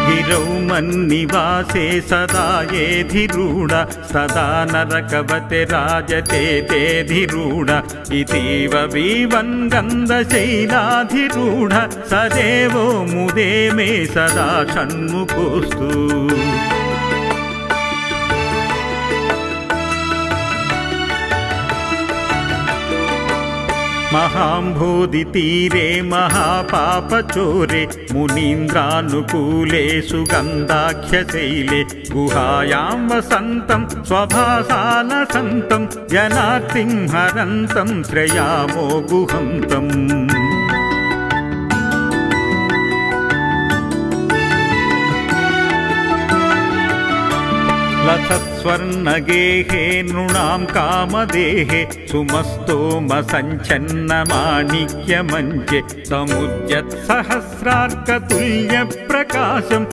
गिरौ मन्निवासे सदा येधिरूढ सदा नरकवते राजते तेधिरूढ इतीव बीवन् गन्धशैलाधिरूढ स देवो मुदे मे सदा षण्मुखोऽस्तु महाम्भोधितीरे महापापचोरे मुनीन्द्रानुकूले सुगन्धाख्यशैले गुहायां वसन्तं स्वभासालसन्तं जनार्तिं हरन्तं श्रयामो गुहन्तम् लसत्स्वर्णगेहे नृणां कामदेहे सुमस्तोमसञ्छन्नमाणिक्यमञ्चे समुद्यत्सहस्रार्कतुल्यप्रकाशं